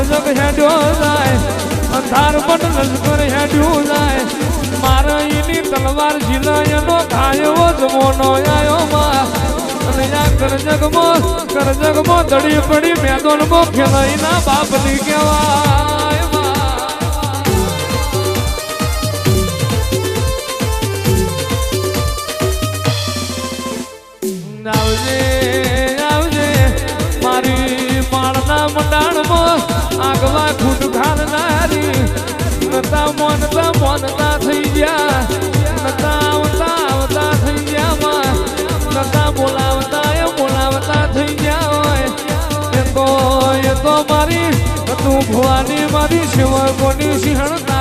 જગ હેડ્યો જાય અંધાર પણ લશ્કર હેડ્યું જાય મારા એની તલવાર ઝીલાયનો ખાયો જમોનો આયો માં અને આ કરજગમાં દડી પડી મેદાનમાં ખેલાઈના બાપની કહેવાય આગવા ખૂટ ખાલનારી નતા મોનતા થઈ ગયા નતા આવતા થઈ ગયા નતા બોલાવતા થઈ ગયા હોય એ તો મારી તું ભવાની મારી શિવ કોની સિંહણતા